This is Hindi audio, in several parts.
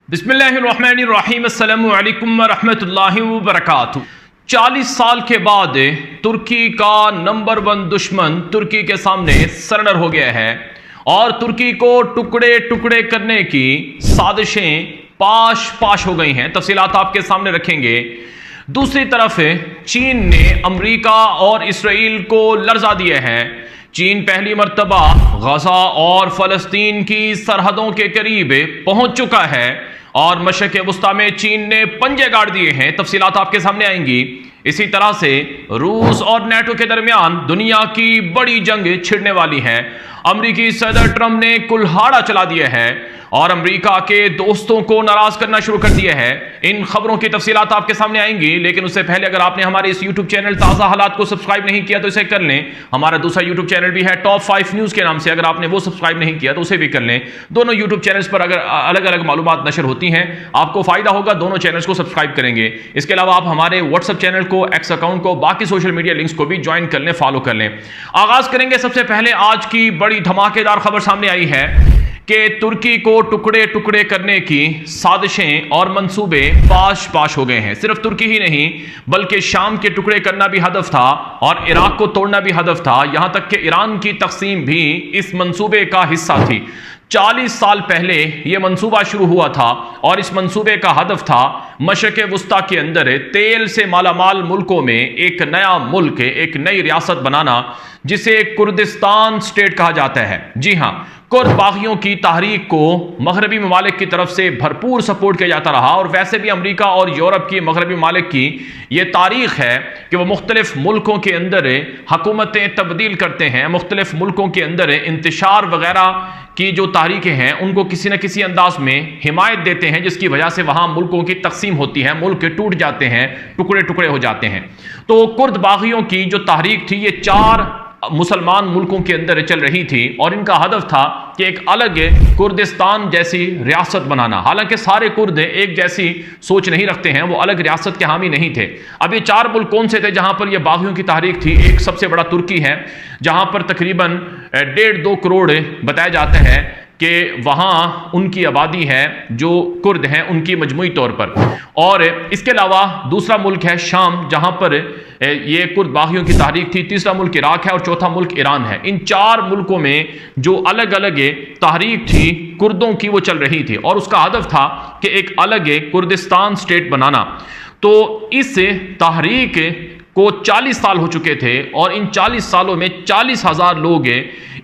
बिस्मिल्लाहिर्रहमानिर्रहीम अस्सलामु अलैकुम वरहमतुल्लाहि वबरकातुहू। 40 साल के बाद तुर्की का नंबर 1 दुश्मन तुर्की के सामने सरेंडर हो गया है और तुर्की को टुकड़े टुकड़े करने की साजिशें पाश पाश हो गई हैं। तफसीलात आपके सामने रखेंगे। दूसरी तरफ चीन ने अमेरिका और इसराइल को लर्जा दिया है। चीन पहली मर्तबा गजा और फलस्तीन की सरहदों के करीब पहुंच चुका है और मशरिक़ वस्ता में चीन ने पंजे गाड़ दिए हैं। तफसीलात आपके सामने आएंगी। इसी तरह से रूस और नेटो के दरमियान दुनिया की बड़ी जंग छिड़ने वाली है। अमेरिकी सदर ट्रंप ने कुल्हाड़ा चला दिया है और अमेरिका के दोस्तों को नाराज करना शुरू कर दिया है। इन खबरों की तफसीलात आपके सामने आएंगी, लेकिन उससे पहले अगर आपने हमारे इस यूट्यूब चैनल ताज़ा हालात को सब्सक्राइब नहीं किया तो इसे कर लें। हमारा दूसरा यूट्यूब चैनल भी है टॉप 5 न्यूज़ के नाम से, अगर आपने वो सब्सक्राइब नहीं किया तो उसे भी कर लें। दोनों यूट्यूब चैनल्स पर अगर अलग अलग मालूमात नशर होती हैं, आपको फायदा होगा, दोनों चैनल्स को सब्सक्राइब करेंगे। इसके अलावा आप हमारे व्हाट्सएप चैनल को, एक्स अकाउंट को, बाकी सोशल मीडिया लिंक्स को भी ज्वाइन कर लें, फॉलो कर लें। आगाज करेंगे। सबसे पहले आज की बड़ी धमाकेदार खबर सामने आई है कि तुर्की को टुकड़े टुकड़े करने की साजिशें और मंसूबे पाश पाश हो गए हैं। सिर्फ तुर्की ही नहीं बल्कि शाम के टुकड़े करना भी हदफ था और इराक को तोड़ना भी हदफ था। यहां तक कि ईरान की तकसीम भी इस मंसूबे का हिस्सा थी। 40 साल पहले यह मंसूबा शुरू हुआ था और इस मंसूबे का हदफ था मशरिक़ वस्ता के अंदर तेल से मालामाल मुल्कों में एक नया मुल्क, एक नई रियासत बनाना, जिसे कुर्दिस्तान स्टेट कहा जाता है। जी हां, कुर्द बागियों की तहरीक को मगरबी ममालिक की तरफ से भरपूर सपोर्ट किया जाता रहा और वैसे भी अमेरिका और यूरोप की मगरबी ममालिक की यह तारीख है कि वह मुख्तलिफ मुल्कों के अंदर हुकूमतें तब्दील करते हैं। मुख्तलिफ मुल्कों के अंदर इंतशार वगैरह की जो तारीखें हैं उनको किसी न किसी अंदाज में हिमायत देते हैं, जिसकी वजह से वहां मुल्कों की तकसीम होती है, मुल्क टूट जाते हैं, टुकड़े टुकड़े हो जाते हैं। तो कुर्द बागियों की जो तहरीक थी ये 4 मुसलमान मुल्कों के अंदर चल रही थी और इनका हदफ था कि एक अलग कुर्दिस्तान जैसी रियासत बनाना। हालांकि सारे कुर्द एक जैसी सोच नहीं रखते हैं, वो अलग रियासत के हामी नहीं थे। अब ये 4 मुल्क कौन से थे जहां पर ये बागियों की तहरीक थी? एक सबसे बड़ा तुर्की है, जहां पर तकरीबन 1.5-2 करोड़ बताया जाता है कि वहाँ उनकी आबादी है जो कुर्द हैं उनकी मजमूई तौर पर। और इसके अलावा दूसरा मुल्क है शाम, जहाँ पर ये कुर्द बागियों की तहरीक थी। तीसरा मुल्क इराक है और चौथा मुल्क ईरान है। इन 4 मुल्कों में जो अलग अलग तहरीक थी कुर्दों की वो चल रही थी और उसका हदफ था कि एक अलग कुर्दिस्तान स्टेट बनाना। तो इस तहरीक को 40 साल हो चुके थे और इन 40 सालों में 40,000 लोग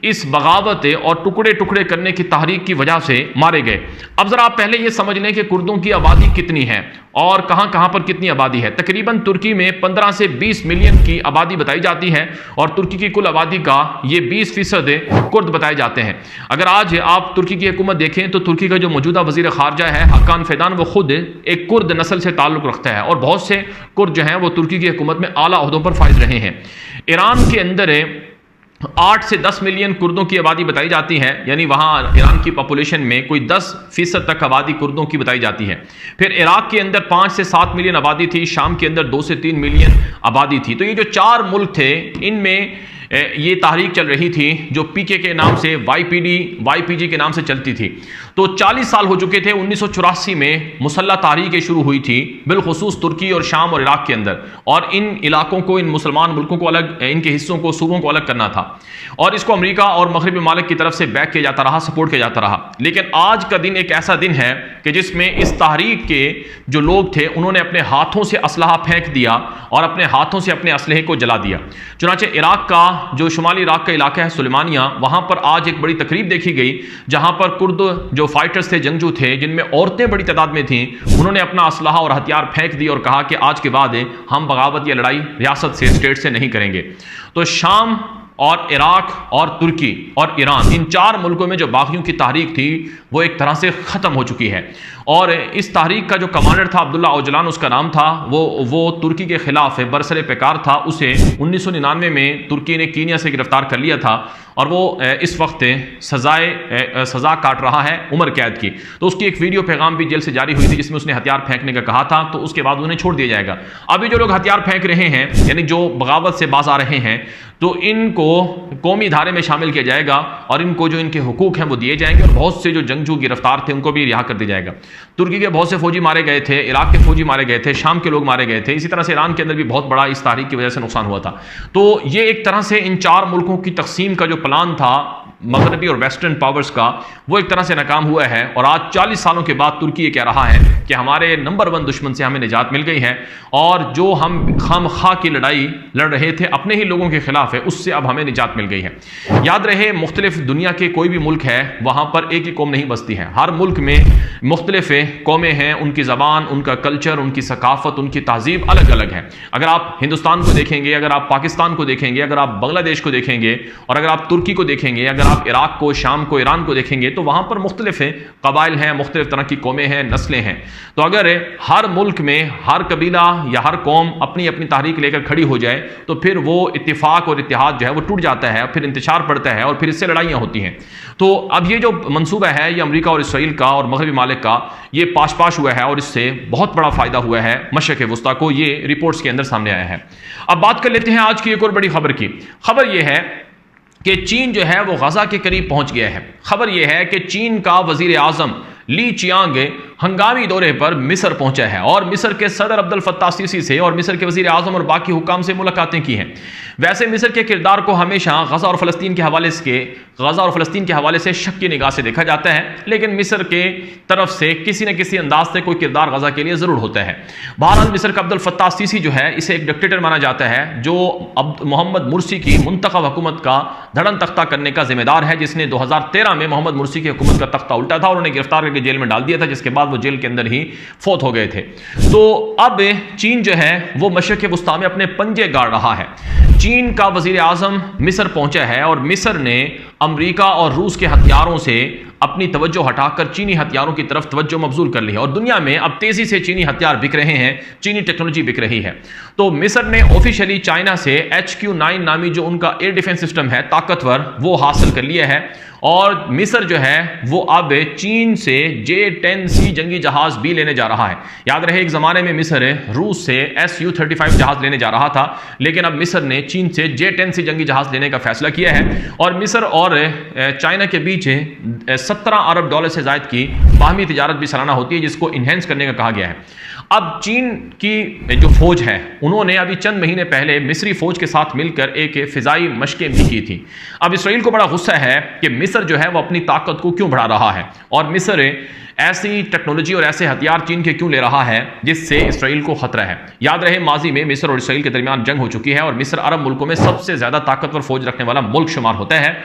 इस बगावत और टुकड़े टुकड़े करने की तहरीक की वजह से मारे गए। अब जरा आप पहले यह समझ लें कि कुर्दों की आबादी कितनी है और कहां कहां पर कितनी आबादी है। तकरीबन तुर्की में 15 से 20 मिलियन की आबादी बताई जाती है और तुर्की की कुल आबादी का ये 20% कुर्द बताए जाते हैं। अगर आज आप तुर्की की हुकूमत देखें तो तुर्की का जो मौजूदा वजीर खारजा है हक्कान फिदान, वो खुद एक कुर्द नस्ल से ताल्लुक रखता है और बहुत से कुर्द जो हैं वो तुर्की की हुकूमत में आला ओहदों पर फाइज रहे हैं। ईरान के अंदर 8 से 10 मिलियन कुर्दों की आबादी बताई जाती है, यानी वहाँ ईरान की पॉपुलेशन में कोई 10% तक आबादी कुर्दों की बताई जाती है। फिर इराक के अंदर 5 से 7 मिलियन आबादी थी, शाम के अंदर 2 से 3 मिलियन आबादी थी। तो ये जो 4 मुल्क थे इनमें ये तहरीक चल रही थी जो पीके के नाम से, YPG के नाम से चलती थी। तो 40 साल हो चुके थे। 1984 में मुसल्लह तहरीकें शुरू हुई थी, बिलखुसूस तुर्की और शाम और इराक के अंदर, और इन इलाकों को, इन मुसलमान मुल्कों को अलग, इनके हिस्सों को, सूबों को अलग करना था और इसको अमेरिका और मगरबी ममालिक की तरफ से बैक किया जाता रहा, सपोर्ट किया जाता रहा। लेकिन आज का दिन एक ऐसा दिन है कि जिसमें इस तहरीक के जो लोग थे उन्होंने अपने हाथों से असलहा फेंक दिया और अपने हाथों से अपने असलहे को जला दिया। चुनांचे इराक का जो शुमाली इराक का इलाका है सुलेमानिया, वहां पर आज एक बड़ी तकरीब देखी गई जहां पर कुर्द जो फाइटर्स थे, जंगजू थे, जिनमें औरतें बड़ी तादाद में थीं, उन्होंने अपना असलहा और हथियार फेंक दी और कहा कि आज के बाद हम बगावत या लड़ाई रियासत से, स्टेट से नहीं करेंगे। तो शाम और इराक और तुर्की और ईरान, इन 4 मुल्कों में जो बागियों की तहरीक थी वो एक तरह से ख़त्म हो चुकी है। और इस तहरीक का जो कमांडर था अब्दुल्ला ओजलान उसका नाम था, वो तुर्की के खिलाफ बरसरे पैकार था। उसे 1999 में तुर्की ने कीनिया से गिरफ्तार कर लिया था और वो इस वक्त सजा काट रहा है उम्र कैद की। तो उसकी एक वीडियो पैगाम भी जेल से जारी हुई थी जिसमें उसने हथियार फेंकने का कहा था, तो उसके बाद उन्हें छोड़ दिया जाएगा। अभी जो लोग हथियार फेंक रहे हैं, यानी जो बगावत से बाज आ रहे हैं, तो इनको कौमी धारे में शामिल किया जाएगा और इनको जो इनके हुकूक हैं वो दिए जाएंगे, और बहुत से जो जंगजू गिरफ्तार थे उनको भी रिहा कर दिया जाएगा। तुर्की के बहुत से फौजी मारे गए थे, इराक के फौजी मारे गए थे, शाम के लोग मारे गए थे, इसी तरह से ईरान के अंदर भी बहुत बड़ा इस तारीख की वजह से नुकसान हुआ था। तो ये एक तरह से इन 4 मुल्कों की तकसीम का जो प्लान था मगरबी और वेस्टर्न पावर्स का, वो एक तरह से नाकाम हुआ है। और आज 40 सालों के बाद तुर्की ये कह रहा है कि हमारे नंबर 1 दुश्मन से हमें निजात मिल गई है, और जो हम खामखा की लड़ाई लड़ रहे थे अपने ही लोगों के खिलाफ है, उससे अब हमें निजात मिल गई है। याद रहे, मुख्तलिफ दुनिया के कोई भी मुल्क है वहां पर एक ही कौम नहीं बसती है। हर मुल्क में मुख्तलिफ कौमें हैं, उनकी ज़बान, उनका कल्चर, उनकी सकाफत, उनकी तहजीब अलग अलग है। अगर आप हिंदुस्तान को देखेंगे, अगर आप पाकिस्तान को देखेंगे, अगर आप बांग्लादेश को देखेंगे, और अगर आप तुर्की को देखेंगे, अगर आप इराक को, शाम को, ईरान को देखेंगे, तो वहां पर मुख्तलिफ कबाइल हैं, मुख्तलिफ तरह की कौमें हैं, नस्लें हैं। तो अगर हर मुल्क में हर कबीला या हर कौम अपनी अपनी तहरीक लेकर खड़ी हो जाए तो फिर वो इत्तिफाक और इत्तेहाद जो है वो टूट जाता है, फिर इंतशार पड़ता है और फिर इससे लड़ाइयां होती हैं। तो अब ये जो मंसूबा है ये अमेरिका और इसराइल का और मगरबी मालिक का, ये पाश पाश हुआ है और इससे बहुत बड़ा फायदा हुआ है मशरिक़ वस्ता को, ये रिपोर्ट्स के अंदर सामने आया है। अब बात कर लेते हैं आज की एक और बड़ी खबर की। खबर यह है कि चीन जो है वो गजा के करीब पहुंच गया है। खबर यह है कि चीन का वजीर आजम ली चियांग हंगामी दौरे पर मिस्र पहुंचा है और मिस्र के सदर अब्दुल फत्ताह सीसी से और मिस्र के वजीर आजम और बाकी हुकाम से मुलाकातें की हैं। वैसे मिस्र के किरदार को हमेशा गजा और फ़लस्तीन के हवाले से शक की निगाह से देखा जाता है, लेकिन मिस्र के तरफ से किसी न किसी अंदाज से कोई किरदार गजा के लिए ज़रूर होता है। बहरहाल मिस्र का अब्दुल फत्ताह सीसी जो है इसे एक डिक्टेटर माना जाता है जो मोहम्मद मुर्सी की मुंतखब हुकूमत का धड़न तख्ता करने का जिम्मेदार है, जिसने 2013 में मोहम्मद मुर्सी की हुकूमत का तख्ता उल्टा था और उन्हें गिरफ्तार करके जेल में डाल दिया था, जिसके बाद वो जेल के अंदर ही फौत हो गए थे। तो अब चीन जो है वो मशरिक़ वस्ता में अपने पंजे गाड़ रहा है। चीन का वजीर आजम मिस्र पहुंचा है और मिस्र ने अमेरिका और रूस के हथियारों से अपनी तवज्जो हटाकर चीनी हथियारों की तरफ तवज्जो मबजूल कर ली है और दुनिया में अब तेजी से चीनी हथियार बिक रहे हैं, चीनी टेक्नोलॉजी बिक रही है। तो मिस्र ने ऑफिशियली चाइना से HQ-9 नामी जो उनका एयर डिफेंस सिस्टम है ताकतवर, वो हासिल कर लिया है और मिस्र जो है वो अब चीन से J-10C जंगी जहाज भी लेने जा रहा है। याद रहे एक जमाने में मिस्र रूस से Su-35 जहाज लेने जा रहा था, लेकिन अब मिस्र ने चीन से J-10C जंगी जहाज लेने का फैसला किया है और मिस्र और चाइना के बीच 17 अरब डॉलर से ज़ायद की बाहमी तिजारत भी सालाना होती है, जिसको इन्हेंस करने का कहा गया है। अब चीन की जो फौज है उन्होंने अभी चंद महीने पहले मिस्री फौज के साथ मिलकर एक फिजाई मशकें भी की थी। अब इसराइल को बड़ा गुस्सा है कि मिस्र जो है वो अपनी ताकत को क्यों बढ़ा रहा है और मिस्र ऐसी टेक्नोलॉजी और ऐसे हथियार चीन के क्यों ले रहा है जिससे इसराइल को खतरा है। याद रहे माजी में मिस्र और इसराइल के दरमियान जंग हो चुकी है और मिस्र अरब मुल्कों में सबसे ज्यादा ताकतवर फौज रखने वाला मुल्क शुमार होता है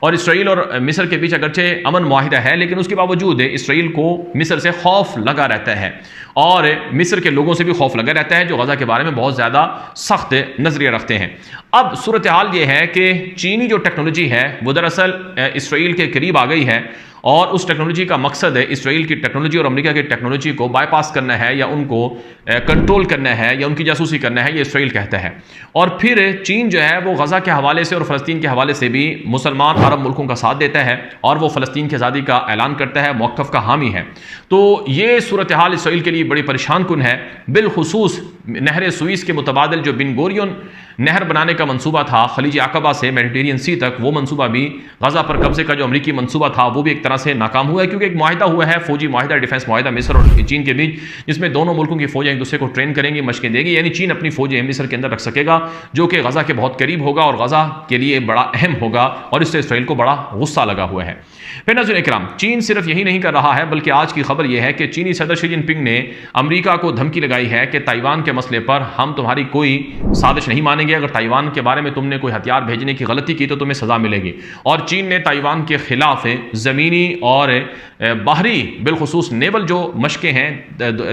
और इसराइल और मिस्र के बीच अगरचे अमन मुआहिदा है, लेकिन उसके बावजूद इसराइल को मिस्र से खौफ लगा रहता है और मिस्र के लोगों से भी खौफ लगा रहता है जो गजा के बारे में बहुत ज्यादा सख्त नजरिया रखते हैं। अब सूरत हाल ये है कि चीनी जो टेक्नोलॉजी है वो दरअसल इसराइल के करीब आ गई है और उस टेक्नोलॉजी का मकसद है इसराइल की टेक्नोलॉजी और अमेरिका की टेक्नोलॉजी को बाईपास करना है या उनको कंट्रोल करना है या उनकी जासूसी करना है, ये इसराइल कहता है। और फिर चीन जो है वो गजा के हवाले से और फ़लस्तीन के हवाले से भी मुसलमान अरब मुल्कों का साथ देता है और वो फ़लस्तीन की आज़ादी का ऐलान करता है, मौक़िफ़ का हामी है। तो ये सूरत हाल इसराइल के लिए बड़ी परेशान कुन है। बिलखुसूस नहर सुइस के मुतबादिल जो बिन गोरियन नहर बनाने का मंसूबा था खलीज अक़बा से मेडिटेरियन सी तक, वो मंसूबा भी गजा पर कब्जे का जो अमरीकी मंसूबा था वो भी एक तरह से नाकाम हुआ है, क्योंकि एक मुआहिदा हुआ है, फौजी मुआहिदा, डिफेंस मुआहिदा मिस्र और चीन के बीच, जिसमें दोनों मुल्कों की फौजें एक दूसरे को ट्रेन करेंगी, मशकें देगी, यानी चीन अपनी फौजें मिस्र के अंदर रख सकेगा जो कि गजा के बहुत करीब होगा और गजा के लिए बड़ा अहम होगा और इससे इसराइल को बड़ा गुस्सा लगा हुआ है। फिर नाज़रीन इकराम, चीन सिर्फ यही नहीं कर रहा है बल्कि आज की खबर यह है कि चीनी सदर शी जिनपिंग ने अमेरिका को धमकी लगाई है कि ताइवान के मसले पर हम तुम्हारी कोई साजिश नहीं मानेंगे, अगर ताइवान के बारे में तुमने कोई हथियार भेजने की गलती की तो तुम्हें सजा मिलेगी। और चीन ने ताइवान के खिलाफ ज़मीनी और बाहरी बिलखुसूस नेवल जो मशकें हैं,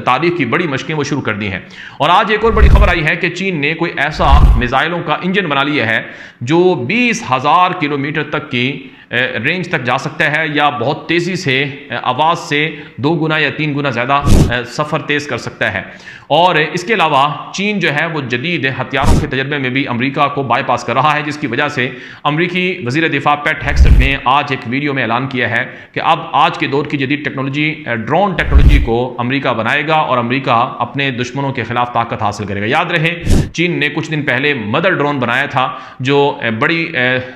तारीख की बड़ी मशकें वो शुरू कर दी हैं। और आज एक और बड़ी खबर आई है कि चीन ने कोई ऐसा मिसाइलों का इंजन बना लिया है जो 20,000 किलोमीटर तक की रेंज तक जा सकता है या बहुत तेज़ी से आवाज़ से 2 गुना या 3 गुना ज़्यादा सफ़र तेज़ कर सकता है। और इसके अलावा चीन जो है वो जदीद हथियारों के तजर्बे में भी अमेरिका को बाईपास कर रहा है, जिसकी वजह से अमेरिकी वज़ीर दिफा पैट हेग्सेट ने आज एक वीडियो में ऐलान किया है कि अब आज के दौर की जदीद टेक्नोलॉजी ड्रोन टेक्नोलॉजी को अमेरिका बनाएगा और अमेरिका अपने दुश्मनों के खिलाफ ताकत हासिल करेगा। याद रहे चीन ने कुछ दिन पहले मदर ड्रोन बनाया था, जो बड़ी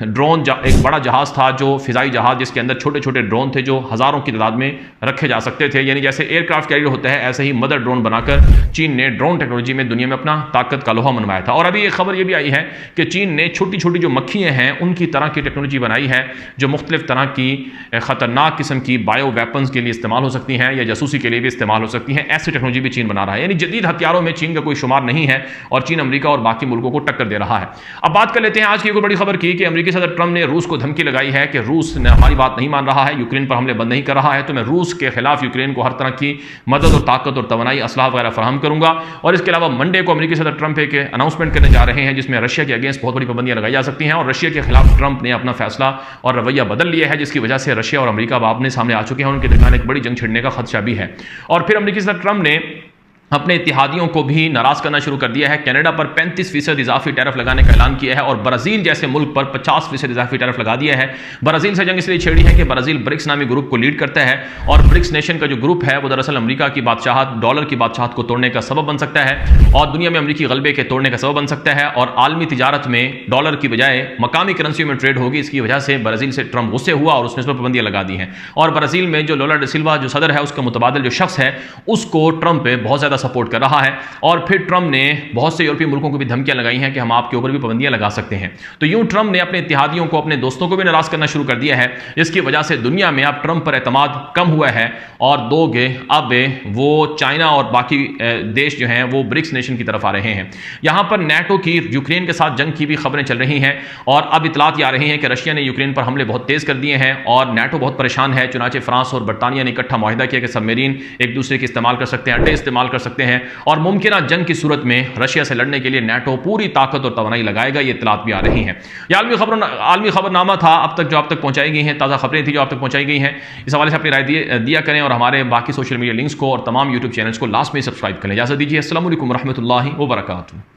ड्रोन एक बड़ा जहाज़ था, जो फ़िज़ाई जहाज़ जिसके अंदर छोटे छोटे ड्रोन थे जो हज़ारों की तादाद में रखे जा सकते थे, यानी जैसे एयरक्राफ्ट कैरियर होता है ऐसे ही मदर ड्रोन बनाकर चीन ने ड्रोन टेक्नोलॉजी में दुनिया में अपना ताकत का लोहा मनवाया था। और अभी एक खबर यह भी आई है कि चीन ने छोटी छोटी जो मक्खियाँ हैं उनकी तरह की टेक्नोलॉजी बनाई है जो मुख्तलिफ तरह की ख़तरनाक किस्म की बायो वेपन्स के लिए इस्तेमाल हो सकती हैं या जासूसी के लिए भी इस्तेमाल हो सकती हैं। ऐसी टेक्नोलॉजी भी चीन बना रहा है, यानी जदीद हथियारों में चीन का कोई शुमार नहीं है और चीन अमेरिका और बाकी मुल्कों को टक्कर दे रहा है। अब बात कर लेते हैं आज की एक बड़ी खबर की कि अमेरिकी सदर ट्रंप ने रूस को धमकी लगाई है कि रूस ने हमारी बात नहीं मान रहा है, यूक्रेन पर हमले बंद नहीं कर रहा है, तो मैं रूस के खिलाफ यूक्रेन को हर तरह की मदद और ताकत और तवानाई असलाह वगैरह फराहम करूंगा। और इसके अलावा मंडे को अमेरिकी सदर ट्रंप एक अनाउंसमेंट करने जा रहे हैं जिसमें रशिया के अगेंस्ट बहुत बड़ी पाबंदियां लगाई जा सकती हैं और रशिया के खिलाफ ट्रंप ने अपना फैसला और रवैया बदल लिया है, जिसकी वजह से रशिया और अमेरिका आमने सामने आ चुके हैं, उनके दरमियान एक बड़ी जंग छिड़ने का खदशा भी है। और फिर अमेरिकी सदर ट्रंप ने अपने इत्तेहादियों को भी नाराज करना शुरू कर दिया है। कनाडा पर 35% इजाफी टैरिफ लगाने का ऐलान किया है और ब्राजील जैसे मुल्क पर 50% इजाफी टैरिफ लगा दिया है। ब्राजील से जंग इसलिए छेड़ी है कि ब्राजील ब्रिक्स नामी ग्रुप को लीड करता है और ब्रिक्स नेशन का जो ग्रुप है वो दरअसल अमेरिका की बादशाहत, डॉलर की बादशाहत को तोड़ने का सबब बन सकता है और दुनिया में अमेरिकी गलबे के तोड़ने का सबब बन सकता है और आलमी तिजारत में डॉलर की बजाय मकामी करेंसी में ट्रेड होगी। इसकी वजह से ब्राजील से ट्रंप गुस्से हुआ और उसने उस पर पाबंदियां लगा दी हैं और ब्राजील में जो लूला डा सिल्वा जो सदर है उसका मुतबादिल जो शख्स है उसको ट्रंप बहुत ज़्यादा सपोर्ट कर रहा है। और फिर ट्रंप ने बहुत से यूरोपीय मुल्कों को भी धमकियां लगाई हैं कि हम आपके ऊपर भी पाबंदियां लगा सकते हैं। तो यूं ट्रंप ने अपने इत्तेहादियों को, अपने दोस्तों को भी नाराज करना शुरू कर दिया है, जिसकी वजह से दुनिया में अब ट्रंप पर एतमाद कम हुआ है और अब वो चाइना और बाकी देश जो हैं वो ब्रिक्स नेशन की तरफ आ रहे हैं। यहां पर नेटो की यूक्रेन के साथ जंग की भी खबरें चल रही हैं और अब इतलात आ रही हैं कि रशिया ने यूक्रेन पर हमले बहुत तेज कर दिए हैं और नेटो बहुत परेशान है। चुनाचे फ्रांस और बरतानिया ने इकट्ठा मुआहिदा किया कि सबमरीन एक दूसरे के इस्तेमाल कर सकते हैं, अड्डे इस्तेमाल कर सकते हैं और मुमकिन जंग की सूरत में रशिया से लड़ने के लिए नेटो पूरी ताकत और तवानाई लगाएगा। ये इत्तलात भी आ रही हैं। यह आलमी खबरनामा था अब तक जो आप तक पहुंचाई गई हैं, ताज़ा खबरें थी जो आप तक पहुंचाई गई हैं। इस हवाले से अपनी राय दिया करें और हमारे बाकी सोशल मीडिया लिंक्स को और तमाम यूट्यूब चैनल्स को लास्ट में सब्सक्राइब करें। इजाज़त दीजिए। अस्सलाम वालेकुम रहमतुल्लाहि व बरकातुहू।